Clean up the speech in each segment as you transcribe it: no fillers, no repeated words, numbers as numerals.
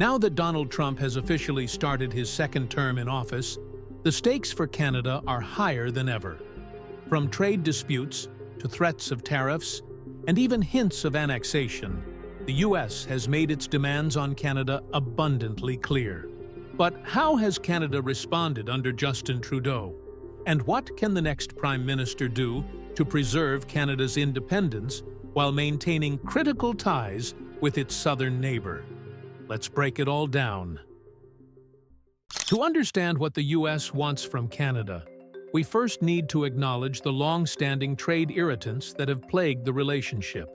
Now that Donald Trump has officially started his second term in office, the stakes for Canada are higher than ever. From trade disputes to threats of tariffs and even hints of annexation, the U.S. has made its demands on Canada abundantly clear. But how has Canada responded under Justin Trudeau? And what can the next Prime Minister do to preserve Canada's independence while maintaining critical ties with its southern neighbor? Let's break it all down. To understand what the U.S. wants from Canada, we first need to acknowledge the long-standing trade irritants that have plagued the relationship.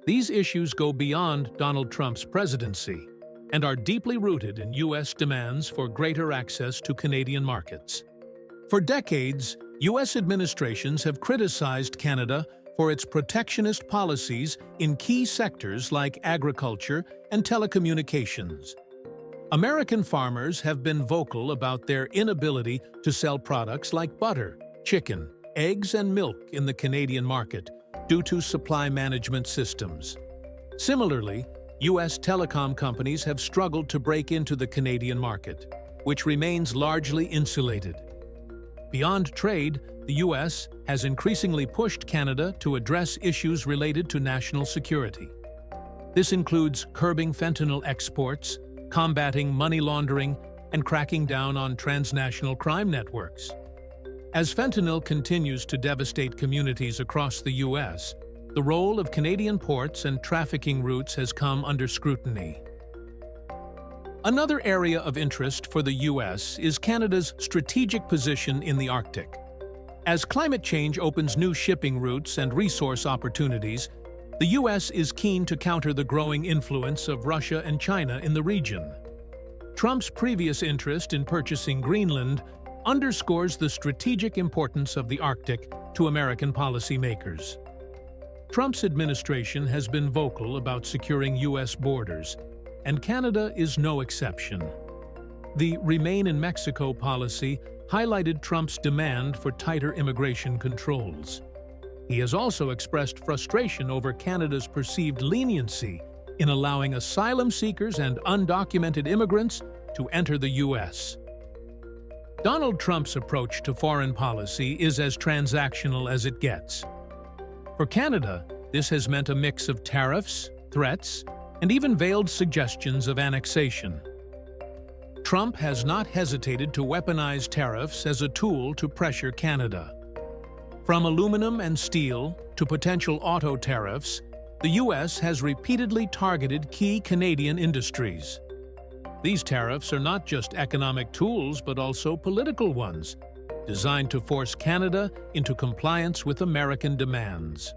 These issues go beyond Donald Trump's presidency and are deeply rooted in U.S. demands for greater access to Canadian markets. For decades, U.S. administrations have criticized Canada for its protectionist policies in key sectors like agriculture and telecommunications. American farmers have been vocal about their inability to sell products like butter, chicken, eggs, and milk in the Canadian market due to supply management systems. Similarly, U.S. telecom companies have struggled to break into the Canadian market, which remains largely insulated. Beyond trade, the U.S. has increasingly pushed Canada to address issues related to national security. This includes curbing fentanyl exports, combating money laundering, and cracking down on transnational crime networks. As fentanyl continues to devastate communities across the U.S., the role of Canadian ports and trafficking routes has come under scrutiny. Another area of interest for the U.S. is Canada's strategic position in the Arctic. As climate change opens new shipping routes and resource opportunities, the U.S. is keen to counter the growing influence of Russia and China in the region. Trump's previous interest in purchasing Greenland underscores the strategic importance of the Arctic to American policymakers. Trump's administration has been vocal about securing U.S. borders, and Canada is no exception. The Remain in Mexico policy highlighted Trump's demand for tighter immigration controls. He has also expressed frustration over Canada's perceived leniency in allowing asylum seekers and undocumented immigrants to enter the U.S. Donald Trump's approach to foreign policy is as transactional as it gets. For Canada, this has meant a mix of tariffs, threats, and even veiled suggestions of annexation. Trump has not hesitated to weaponize tariffs as a tool to pressure Canada. From aluminum and steel to potential auto tariffs, the U.S. has repeatedly targeted key Canadian industries. These tariffs are not just economic tools but also political ones, designed to force Canada into compliance with American demands.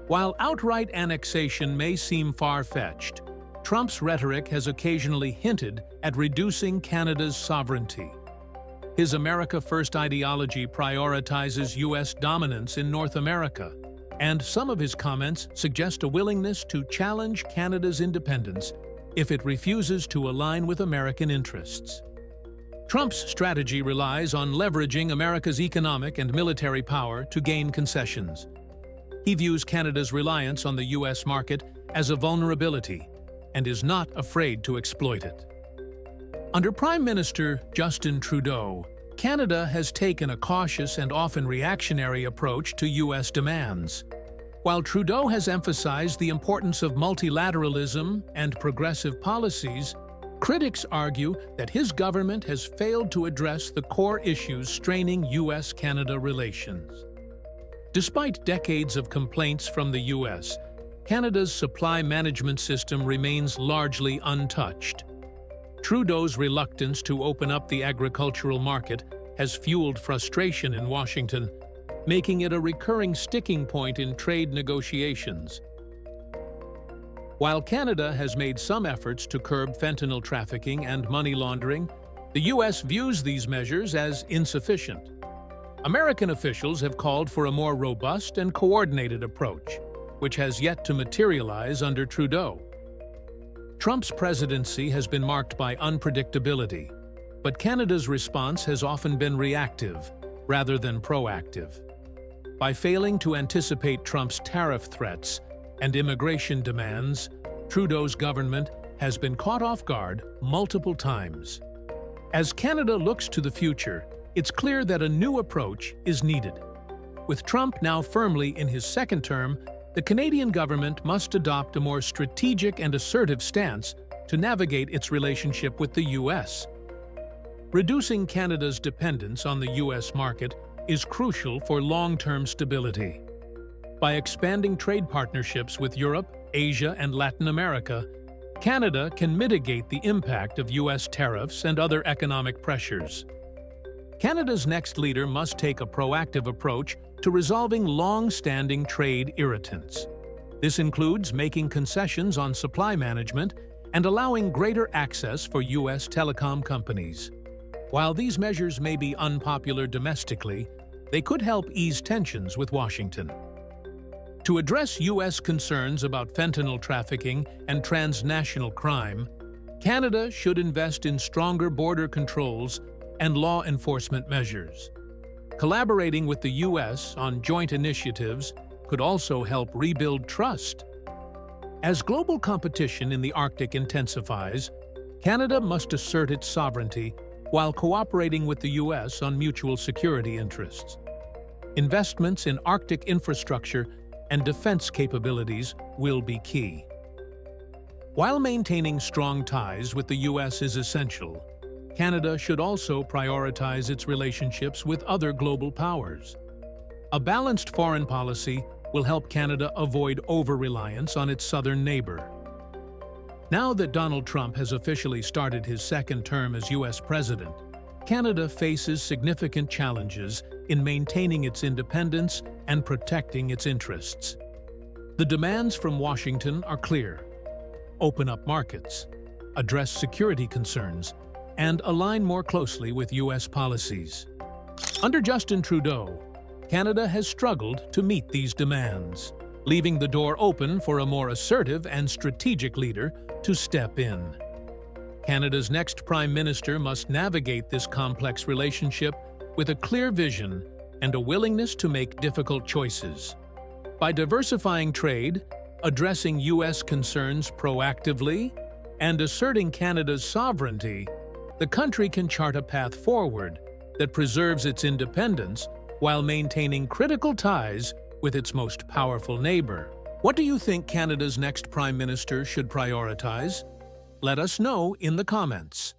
While outright annexation may seem far-fetched, Trump's rhetoric has occasionally hinted at reducing Canada's sovereignty. His America First ideology prioritizes U.S. dominance in North America, and some of his comments suggest a willingness to challenge Canada's independence if it refuses to align with American interests. Trump's strategy relies on leveraging America's economic and military power to gain concessions. He views Canada's reliance on the U.S. market as a vulnerability and is not afraid to exploit it. Under Prime Minister Justin Trudeau, Canada has taken a cautious and often reactionary approach to U.S. demands. While Trudeau has emphasized the importance of multilateralism and progressive policies, critics argue that his government has failed to address the core issues straining U.S.-Canada relations. Despite decades of complaints from the U.S., Canada's supply management system remains largely untouched. Trudeau's reluctance to open up the agricultural market has fueled frustration in Washington, making it a recurring sticking point in trade negotiations. While Canada has made some efforts to curb fentanyl trafficking and money laundering, the U.S. views these measures as insufficient. American officials have called for a more robust and coordinated approach, which has yet to materialize under Trudeau. Trump's presidency has been marked by unpredictability, but Canada's response has often been reactive rather than proactive. By failing to anticipate Trump's tariff threats and immigration demands, Trudeau's government has been caught off guard multiple times. As Canada looks to the future, it's clear that a new approach is needed. With Trump now firmly in his second term, the Canadian government must adopt a more strategic and assertive stance to navigate its relationship with the U.S. Reducing Canada's dependence on the U.S. market is crucial for long-term stability. By expanding trade partnerships with Europe, Asia, and Latin America, Canada can mitigate the impact of U.S. tariffs and other economic pressures. Canada's next leader must take a proactive approach to resolving long-standing trade irritants. This includes making concessions on supply management and allowing greater access for U.S. telecom companies. While these measures may be unpopular domestically, they could help ease tensions with Washington. To address U.S. concerns about fentanyl trafficking and transnational crime, Canada should invest in stronger border controls and law enforcement measures. Collaborating with the U.S. on joint initiatives could also help rebuild trust. As global competition in the Arctic intensifies, Canada must assert its sovereignty while cooperating with the U.S. on mutual security interests. Investments in Arctic infrastructure and defense capabilities will be key. While maintaining strong ties with the U.S. is essential, Canada should also prioritize its relationships with other global powers. A balanced foreign policy will help Canada avoid over-reliance on its southern neighbor. Now that Donald Trump has officially started his second term as U.S. President, Canada faces significant challenges in maintaining its independence and protecting its interests. The demands from Washington are clear: open up markets, address security concerns, and align more closely with U.S. policies. Under Justin Trudeau, Canada has struggled to meet these demands, leaving the door open for a more assertive and strategic leader to step in. Canada's next Prime Minister must navigate this complex relationship with a clear vision and a willingness to make difficult choices. By diversifying trade, addressing U.S. concerns proactively, and asserting Canada's sovereignty, the country can chart a path forward that preserves its independence while maintaining critical ties with its most powerful neighbor. What do you think Canada's next Prime Minister should prioritize? Let us know in the comments.